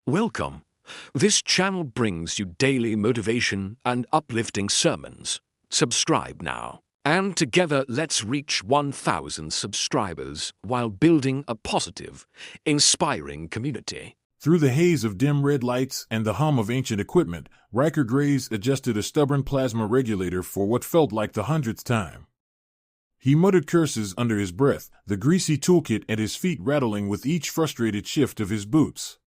Welcome. This channel brings you daily motivation and uplifting sermons. Subscribe now. And together let's reach 1,000 subscribers while building a positive, inspiring community. Through the haze of dim red lights and the hum of ancient equipment, Riker Graves adjusted a stubborn plasma regulator for what felt like the 100th time. He muttered curses under his breath, the greasy toolkit at his feet rattling with each frustrated shift of his boots.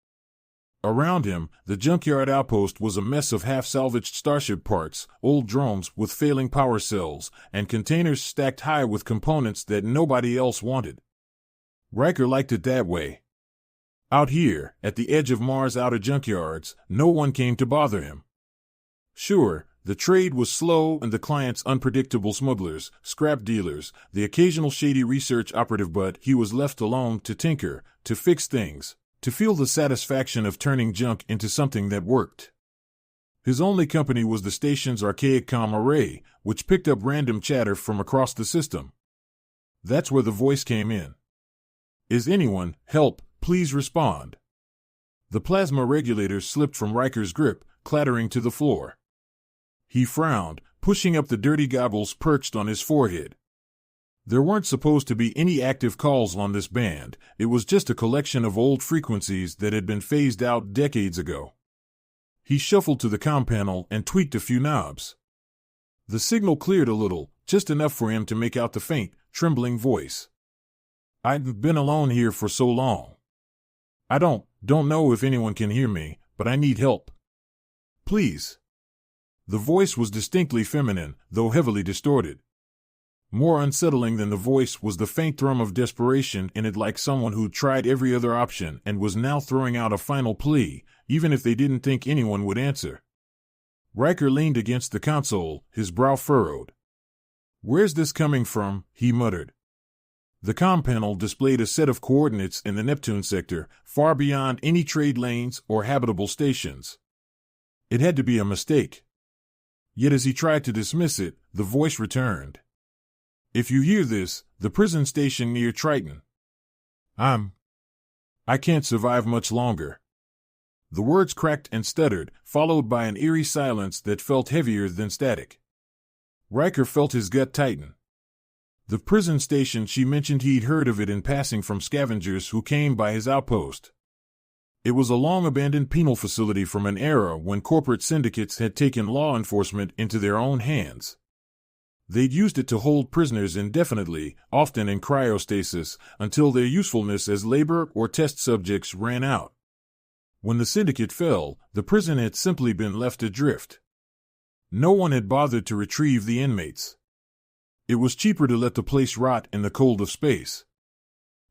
Around him, the junkyard outpost was a mess of half-salvaged starship parts, old drones with failing power cells, and containers stacked high with components that nobody else wanted. Riker liked it that way. Out here, at the edge of Mars' outer junkyards, no one came to bother him. Sure, the trade was slow and the clients unpredictable smugglers, scrap dealers, the occasional shady research operative, but he was left alone to tinker, to fix things, to feel the satisfaction of turning junk into something that worked. His only company was the station's archaic comm array, which picked up random chatter from across the system. That's where the voice came in. Is anyone, help, please respond. The plasma regulator slipped from Riker's grip, clattering to the floor. He frowned, pushing up the dirty goggles perched on his forehead. There weren't supposed to be any active calls on this band, it was just a collection of old frequencies that had been phased out decades ago. He shuffled to the comm panel and tweaked a few knobs. The signal cleared a little, just enough for him to make out the faint, trembling voice. I've been alone here for so long. I don't know if anyone can hear me, but I need help. Please. The voice was distinctly feminine, though heavily distorted. More unsettling than the voice was the faint thrum of desperation in it, like someone who'd tried every other option and was now throwing out a final plea, even if they didn't think anyone would answer. Riker leaned against the console, his brow furrowed. Where's this coming from? He muttered. The comm panel displayed a set of coordinates in the Neptune sector, far beyond any trade lanes or habitable stations. It had to be a mistake. Yet as he tried to dismiss it, the voice returned. If you hear this, the prison station near Triton. I can't survive much longer. The words cracked and stuttered, followed by an eerie silence that felt heavier than static. Riker felt his gut tighten. The prison station, she mentioned, he'd heard of it in passing from scavengers who came by his outpost. It was a long-abandoned penal facility from an era when corporate syndicates had taken law enforcement into their own hands. They'd used it to hold prisoners indefinitely, often in cryostasis, until their usefulness as labor or test subjects ran out. When the syndicate fell, the prison had simply been left adrift. No one had bothered to retrieve the inmates. It was cheaper to let the place rot in the cold of space.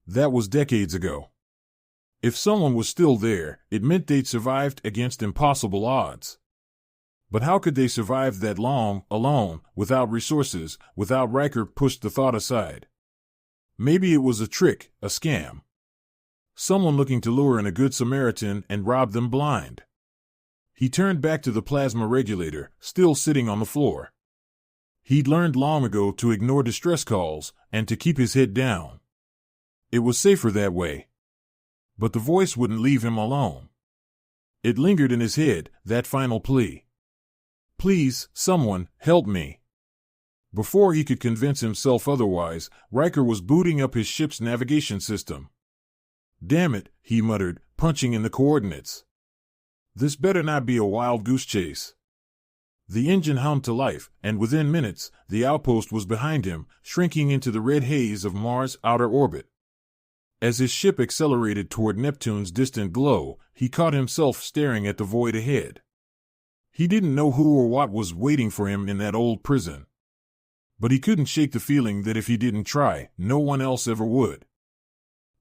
That was decades ago. If someone was still there, it meant they'd survived against impossible odds. But how could they survive that long, alone, without resources, without? Riker pushed the thought aside. Maybe it was a trick, a scam. Someone looking to lure in a good Samaritan and rob them blind. He turned back to the plasma regulator, still sitting on the floor. He'd learned long ago to ignore distress calls and to keep his head down. It was safer that way. But the voice wouldn't leave him alone. It lingered in his head, that final plea. Please, someone, help me. Before he could convince himself otherwise, Riker was booting up his ship's navigation system. Damn it, he muttered, punching in the coordinates. This better not be a wild goose chase. The engine hummed to life, and within minutes, the outpost was behind him, shrinking into the red haze of Mars' outer orbit. As his ship accelerated toward Neptune's distant glow, he caught himself staring at the void ahead. He didn't know who or what was waiting for him in that old prison. But he couldn't shake the feeling that if he didn't try, no one else ever would.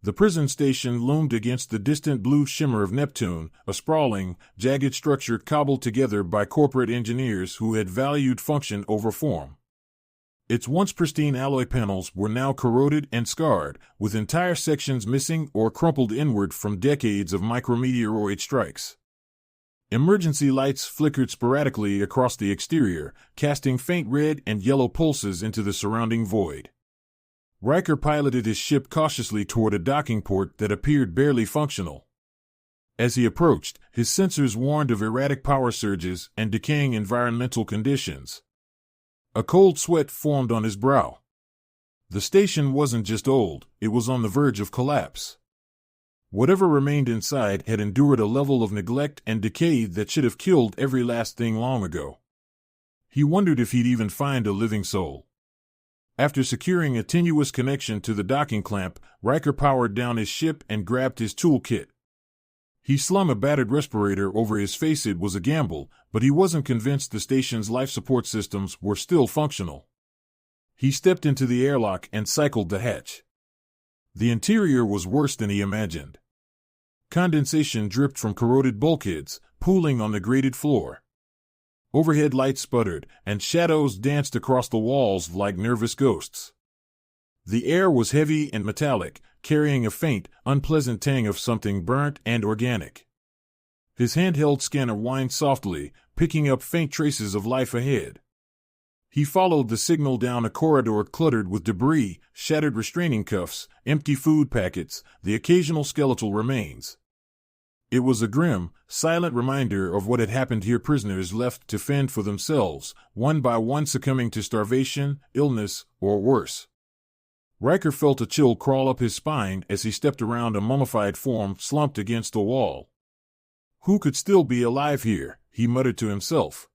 The prison station loomed against the distant blue shimmer of Neptune, a sprawling, jagged structure cobbled together by corporate engineers who had valued function over form. Its once pristine alloy panels were now corroded and scarred, with entire sections missing or crumpled inward from decades of micrometeoroid strikes. Emergency lights flickered sporadically across the exterior, casting faint red and yellow pulses into the surrounding void. Riker piloted his ship cautiously toward a docking port that appeared barely functional. As he approached, his sensors warned of erratic power surges and decaying environmental conditions. A cold sweat formed on his brow. The station wasn't just old, it was on the verge of collapse. Whatever remained inside had endured a level of neglect and decay that should have killed every last thing long ago. He wondered if he'd even find a living soul. After securing a tenuous connection to the docking clamp, Riker powered down his ship and grabbed his toolkit. He slung a battered respirator over his face. It was a gamble, but he wasn't convinced the station's life support systems were still functional. He stepped into the airlock and cycled the hatch. The interior was worse than he imagined. Condensation dripped from corroded bulkheads, pooling on the grated floor. Overhead lights sputtered, and shadows danced across the walls like nervous ghosts. The air was heavy and metallic, carrying a faint, unpleasant tang of something burnt and organic. His handheld scanner whined softly, picking up faint traces of life ahead. He followed the signal down a corridor cluttered with debris, shattered restraining cuffs, empty food packets, the occasional skeletal remains. It was a grim, silent reminder of what had happened here. Prisoners left to fend for themselves, one by one succumbing to starvation, illness, or worse. Riker felt a chill crawl up his spine as he stepped around a mummified form slumped against the wall. Who could still be alive here? He muttered to himself.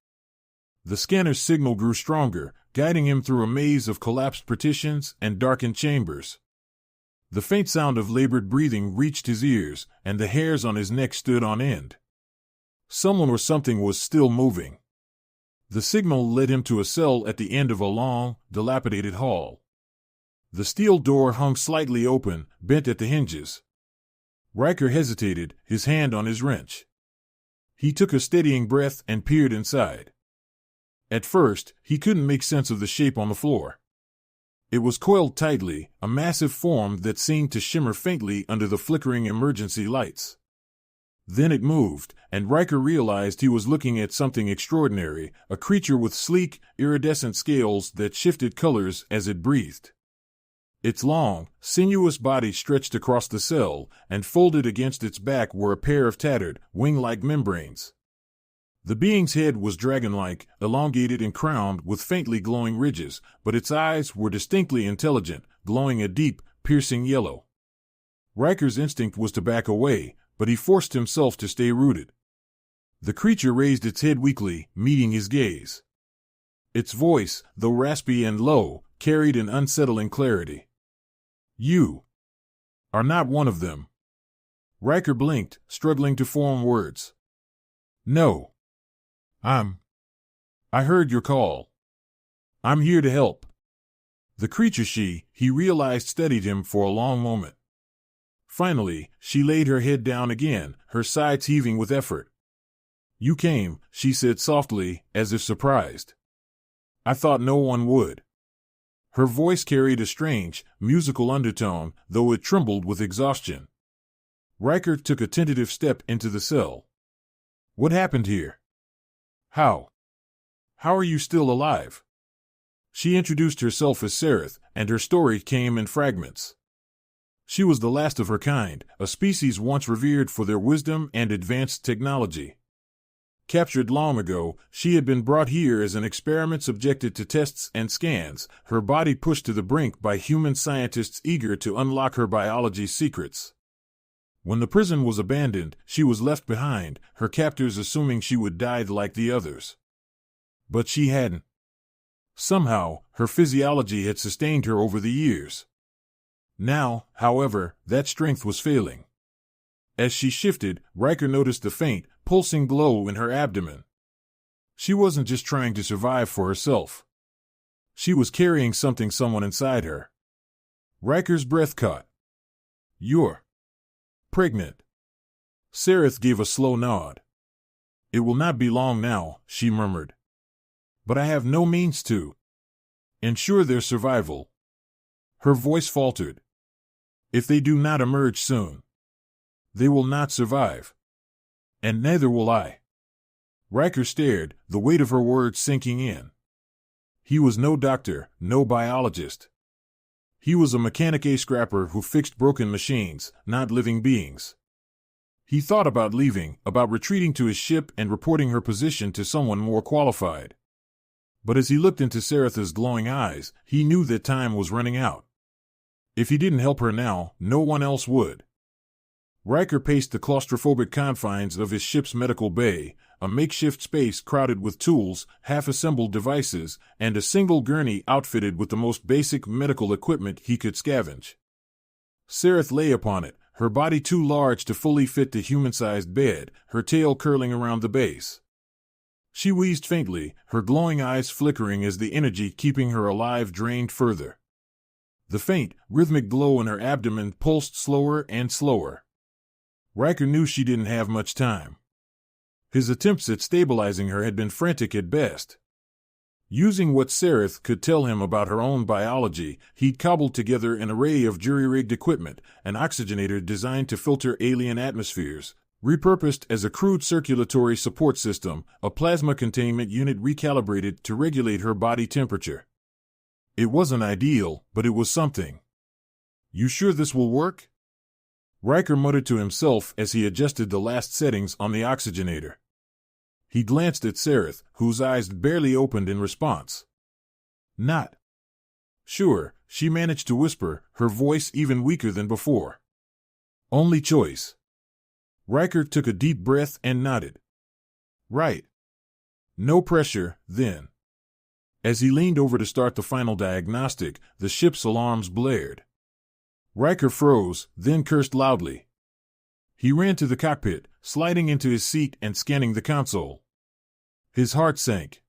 The scanner's signal grew stronger, guiding him through a maze of collapsed partitions and darkened chambers. The faint sound of labored breathing reached his ears, and the hairs on his neck stood on end. Someone or something was still moving. The signal led him to a cell at the end of a long, dilapidated hall. The steel door hung slightly open, bent at the hinges. Riker hesitated, his hand on his wrench. He took a steadying breath and peered inside. At first, he couldn't make sense of the shape on the floor. It was coiled tightly, a massive form that seemed to shimmer faintly under the flickering emergency lights. Then it moved, and Riker realized he was looking at something extraordinary, a creature with sleek, iridescent scales that shifted colors as it breathed. Its long, sinuous body stretched across the cell, and folded against its back were a pair of tattered, wing-like membranes. The being's head was dragon-like, elongated and crowned with faintly glowing ridges, but its eyes were distinctly intelligent, glowing a deep, piercing yellow. Riker's instinct was to back away, but he forced himself to stay rooted. The creature raised its head weakly, meeting his gaze. Its voice, though raspy and low, carried an unsettling clarity. "You are not one of them." Riker blinked, struggling to form words. "No. I heard your call. I'm here to help." The creature he realized studied him for a long moment. Finally, she laid her head down again, her sides heaving with effort. "You came," she said softly, as if surprised. "I thought no one would." Her voice carried a strange, musical undertone, though it trembled with exhaustion. Riker took a tentative step into the cell. "What happened here? How are you still alive?" She introduced herself as Sareth, and her story came in fragments. She was the last of her kind, a species once revered for their wisdom and advanced technology. Captured long ago, she had been brought here as an experiment subjected to tests and scans, her body pushed to the brink by human scientists eager to unlock her biology's secrets. When the prison was abandoned, she was left behind, her captors assuming she would die like the others. But she hadn't. Somehow, her physiology had sustained her over the years. Now, however, that strength was failing. As she shifted, Riker noticed the faint, pulsing glow in her abdomen. She wasn't just trying to survive for herself. She was carrying someone inside her. Riker's breath caught. "You're pregnant." Sareth gave a slow nod. "It will not be long now," she murmured. "But I have no means to ensure their survival." Her voice faltered. "If they do not emerge soon, they will not survive. And neither will I." Riker stared, the weight of her words sinking in. He was no doctor, no biologist. He was a mechanic scrapper who fixed broken machines, not living beings. He thought about leaving, about retreating to his ship and reporting her position to someone more qualified. But as he looked into Saratha's glowing eyes, he knew that time was running out. If he didn't help her now, no one else would. Riker paced the claustrophobic confines of his ship's medical bay, a makeshift space crowded with tools, half-assembled devices, and a single gurney outfitted with the most basic medical equipment he could scavenge. Sarath lay upon it, her body too large to fully fit the human-sized bed, her tail curling around the base. She wheezed faintly, her glowing eyes flickering as the energy keeping her alive drained further. The faint, rhythmic glow in her abdomen pulsed slower and slower. Riker knew she didn't have much time. His attempts at stabilizing her had been frantic at best. Using what Sarath could tell him about her own biology, he'd cobbled together an array of jury-rigged equipment, an oxygenator designed to filter alien atmospheres, repurposed as a crude circulatory support system, a plasma containment unit recalibrated to regulate her body temperature. It wasn't ideal, but it was something. "You sure this will work?" Riker muttered to himself as he adjusted the last settings on the oxygenator. He glanced at Sarath, whose eyes barely opened in response. "Not sure," she managed to whisper, her voice even weaker than before. "Only choice." Riker took a deep breath and nodded. "Right. No pressure, then." As he leaned over to start the final diagnostic, the ship's alarms blared. Riker froze, then cursed loudly. He ran to the cockpit, sliding into his seat and scanning the console. His heart sank.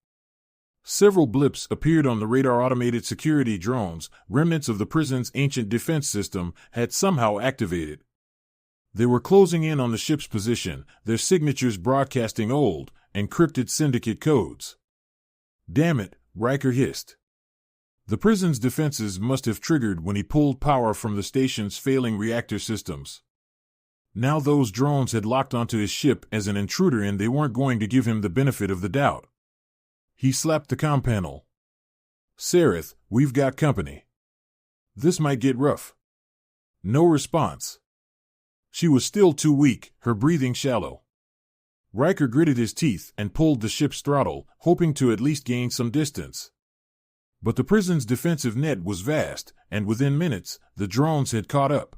Several blips appeared on the radar-automated security drones, remnants of the prison's ancient defense system, had somehow activated. They were closing in on the ship's position, their signatures broadcasting old, encrypted syndicate codes. "Damn it," Riker hissed. The prison's defenses must have triggered when he pulled power from the station's failing reactor systems. Now those drones had locked onto his ship as an intruder and they weren't going to give him the benefit of the doubt. He slapped the comm panel. "Sarath, we've got company. This might get rough." No response. She was still too weak, her breathing shallow. Riker gritted his teeth and pulled the ship's throttle, hoping to at least gain some distance. But the prison's defensive net was vast, and within minutes, the drones had caught up.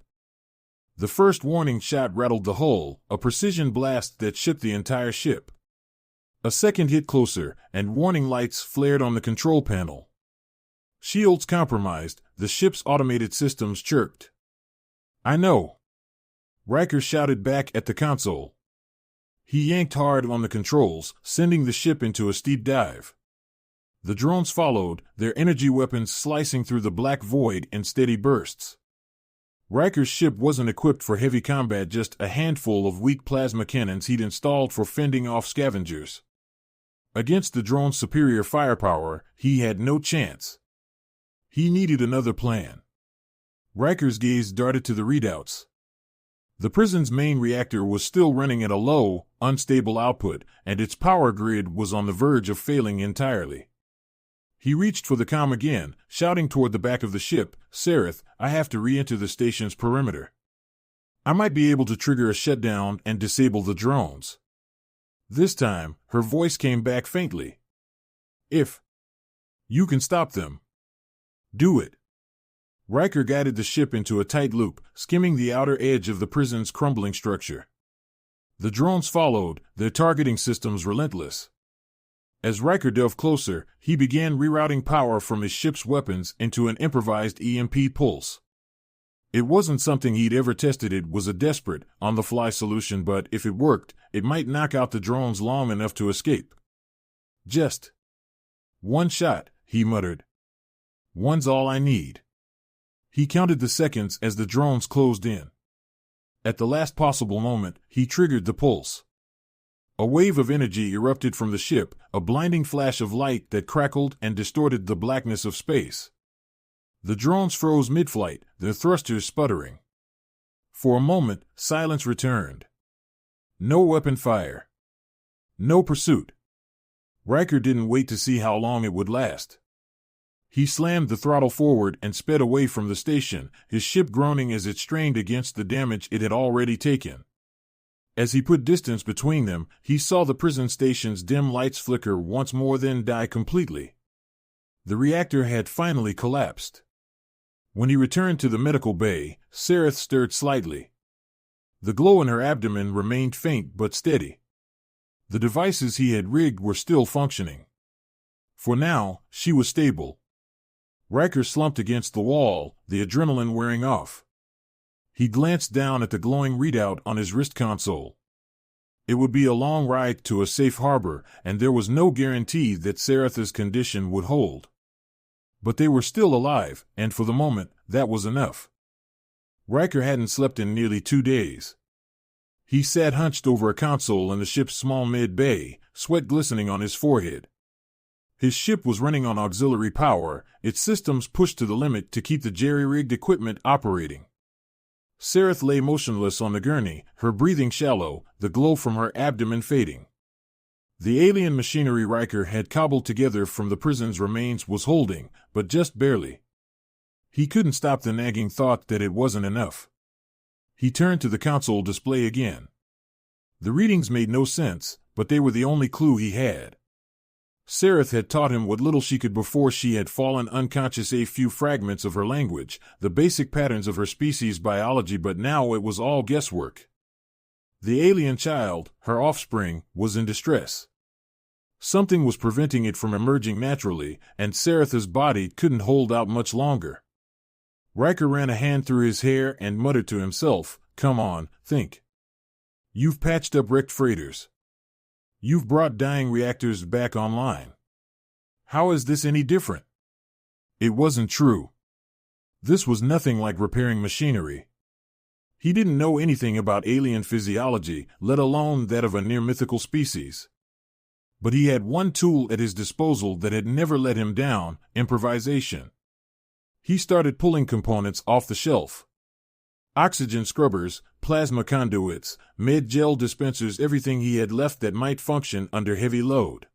The first warning shot rattled the hull, a precision blast that shook the entire ship. A second hit closer, and warning lights flared on the control panel. Shields compromised, the ship's automated systems chirped. "I know," Riker shouted back at the console. He yanked hard on the controls, sending the ship into a steep dive. The drones followed, their energy weapons slicing through the black void in steady bursts. Riker's ship wasn't equipped for heavy combat, just a handful of weak plasma cannons he'd installed for fending off scavengers. Against the drone's superior firepower, he had no chance. He needed another plan. Riker's gaze darted to the readouts. The prison's main reactor was still running at a low, unstable output, and its power grid was on the verge of failing entirely. He reached for the comm again, shouting toward the back of the ship, "Sarath, I have to re-enter the station's perimeter. I might be able to trigger a shutdown and disable the drones." This time, her voice came back faintly. "If you can stop them, do it." Riker guided the ship into a tight loop, skimming the outer edge of the prison's crumbling structure. The drones followed, their targeting systems relentless. As Riker dove closer, he began rerouting power from his ship's weapons into an improvised EMP pulse. It wasn't something he'd ever tested, it was a desperate, on-the-fly solution, but if it worked, it might knock out the drones long enough to escape. "Just one shot," he muttered. "One's all I need." He counted the seconds as the drones closed in. At the last possible moment, he triggered the pulse. A wave of energy erupted from the ship, a blinding flash of light that crackled and distorted the blackness of space. The drones froze mid-flight, their thrusters sputtering. For a moment, silence returned. No weapon fire. No pursuit. Riker didn't wait to see how long it would last. He slammed the throttle forward and sped away from the station, his ship groaning as it strained against the damage it had already taken. As he put distance between them, he saw the prison station's dim lights flicker once more, then die completely. The reactor had finally collapsed. When he returned to the medical bay, Sareth stirred slightly. The glow in her abdomen remained faint but steady. The devices he had rigged were still functioning. For now, she was stable. Riker slumped against the wall, the adrenaline wearing off. He glanced down at the glowing readout on his wrist console. It would be a long ride to a safe harbor, and there was no guarantee that Sareth's condition would hold. But they were still alive, and for the moment, that was enough. Riker hadn't slept in nearly 2 days. He sat hunched over a console in the ship's small mid-bay, sweat glistening on his forehead. His ship was running on auxiliary power, its systems pushed to the limit to keep the jerry-rigged equipment operating. Sareth lay motionless on the gurney, her breathing shallow, the glow from her abdomen fading. The alien machinery Riker had cobbled together from the prison's remains was holding, but just barely. He couldn't stop the nagging thought that it wasn't enough. He turned to the console display again. The readings made no sense, but they were the only clue he had. Sareth had taught him what little she could before she had fallen unconscious, a few fragments of her language, the basic patterns of her species' biology, but now it was all guesswork. The alien child, her offspring, was in distress. Something was preventing it from emerging naturally, and Sareth's body couldn't hold out much longer. Riker ran a hand through his hair and muttered to himself, "Come on, think. You've patched up wrecked freighters. You've brought dying reactors back online. How is this any different?" It wasn't true. This was nothing like repairing machinery. He didn't know anything about alien physiology, let alone that of a near-mythical species. But he had one tool at his disposal that had never let him down: improvisation. He started pulling components off the shelf. Oxygen scrubbers, plasma conduits, med-gel dispensers, everything he had left that might function under heavy load.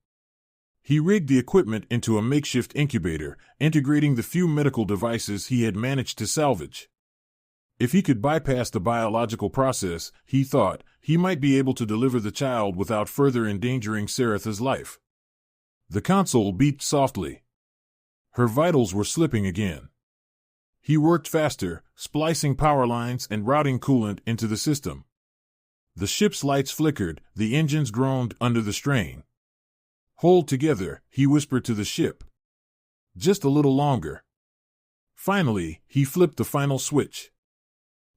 He rigged the equipment into a makeshift incubator, integrating the few medical devices he had managed to salvage. If he could bypass the biological process, he thought, he might be able to deliver the child without further endangering Sareth's life. The console beeped softly. Her vitals were slipping again. He worked faster, splicing power lines and routing coolant into the system. The ship's lights flickered, the engines groaned under the strain. "Hold together," he whispered to the ship. "Just a little longer." Finally, he flipped the final switch.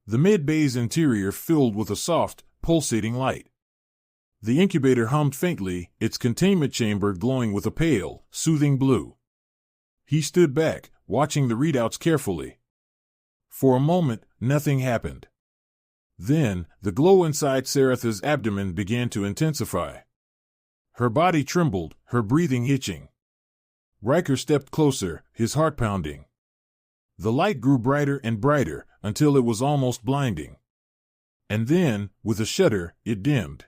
The mid-bay's interior filled with a soft, pulsating light. The incubator hummed faintly, its containment chamber glowing with a pale, soothing blue. He stood back, watching the readouts carefully. For a moment, nothing happened. Then, the glow inside Sareth's abdomen began to intensify. Her body trembled, her breathing hitching. Riker stepped closer, his heart pounding. The light grew brighter and brighter, until it was almost blinding. And then, with a shudder, it dimmed.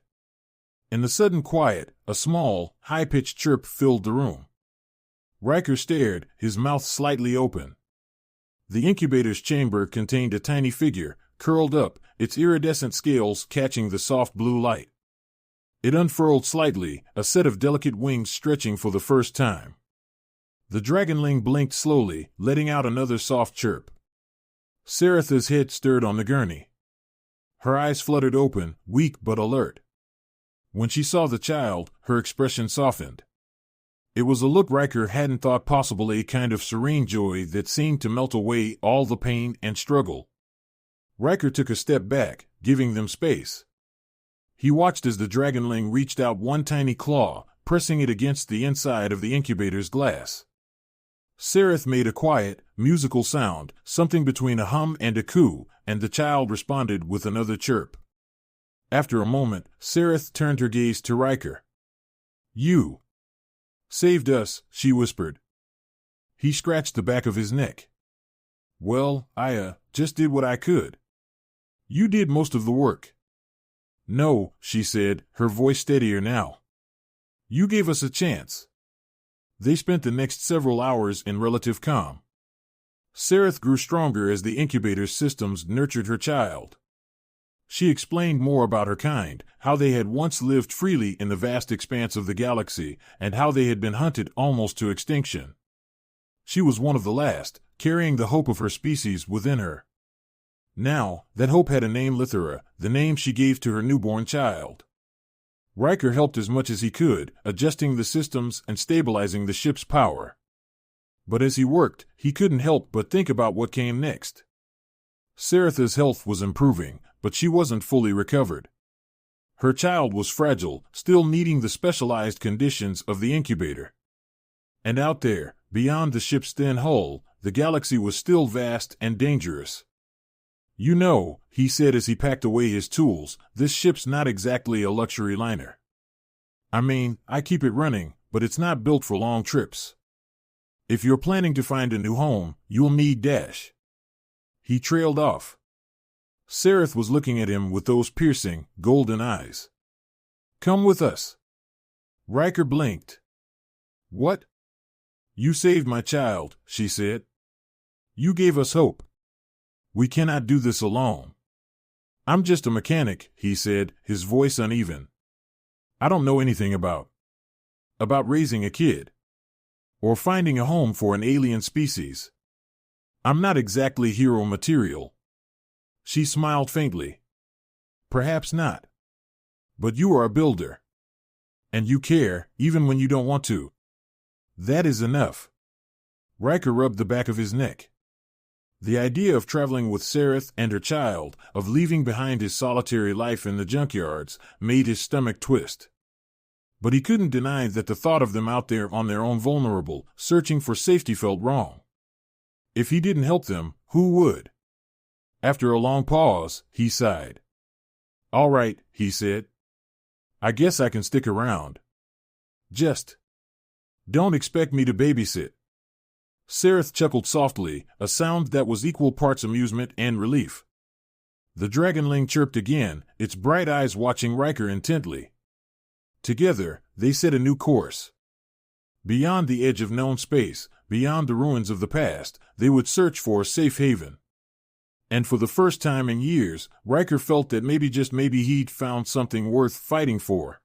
In the sudden quiet, a small, high-pitched chirp filled the room. Riker stared, his mouth slightly open. The incubator's chamber contained a tiny figure, curled up, its iridescent scales catching the soft blue light. It unfurled slightly, a set of delicate wings stretching for the first time. The dragonling blinked slowly, letting out another soft chirp. Sareth's head stirred on the gurney. Her eyes fluttered open, weak but alert. When she saw the child, her expression softened. It was a look Riker hadn't thought possible, a kind of serene joy that seemed to melt away all the pain and struggle. Riker took a step back, giving them space. He watched as the dragonling reached out one tiny claw, pressing it against the inside of the incubator's glass. Sareth made a quiet, musical sound, something between a hum and a coo, and the child responded with another chirp. After a moment, Sareth turned her gaze to Riker. "You saved us," she whispered. He scratched the back of his neck. "Well, I just did what I could. You did most of the work." "No," she said, her voice steadier now. "You gave us a chance." They spent the next several hours in relative calm. Sareth grew stronger as the incubator's systems nurtured her child. She explained more about her kind, how they had once lived freely in the vast expanse of the galaxy, and how they had been hunted almost to extinction. She was one of the last, carrying the hope of her species within her. Now, that hope had a name: Lithera, the name she gave to her newborn child. Riker helped as much as he could, adjusting the systems and stabilizing the ship's power. But as he worked, he couldn't help but think about what came next. Saratha's health was improving, but she wasn't fully recovered. Her child was fragile, still needing the specialized conditions of the incubator. And out there, beyond the ship's thin hull, the galaxy was still vast and dangerous. "You know," he said as he packed away his tools, "this ship's not exactly a luxury liner. I mean, I keep it running, but it's not built for long trips. If you're planning to find a new home, you'll need dash." He trailed off. Sarath was looking at him with those piercing, golden eyes. "Come with us." Riker blinked. "What?" "You saved my child," she said. "You gave us hope. We cannot do this alone." "I'm just a mechanic," he said, his voice uneven. "I don't know anything about raising a kid. Or finding a home for an alien species. I'm not exactly hero material." She smiled faintly. "Perhaps not. But you are a builder. And you care, even when you don't want to. That is enough." Riker rubbed the back of his neck. The idea of traveling with Sarath and her child, of leaving behind his solitary life in the junkyards, made his stomach twist. But he couldn't deny that the thought of them out there on their own, vulnerable, searching for safety, felt wrong. If he didn't help them, who would? After a long pause, he sighed. "All right," he said. "I guess I can stick around. Just don't expect me to babysit." Sarath chuckled softly, a sound that was equal parts amusement and relief. The dragonling chirped again, its bright eyes watching Riker intently. Together, they set a new course. Beyond the edge of known space, beyond the ruins of the past, they would search for a safe haven. And for the first time in years, Riker felt that maybe, just maybe, he'd found something worth fighting for.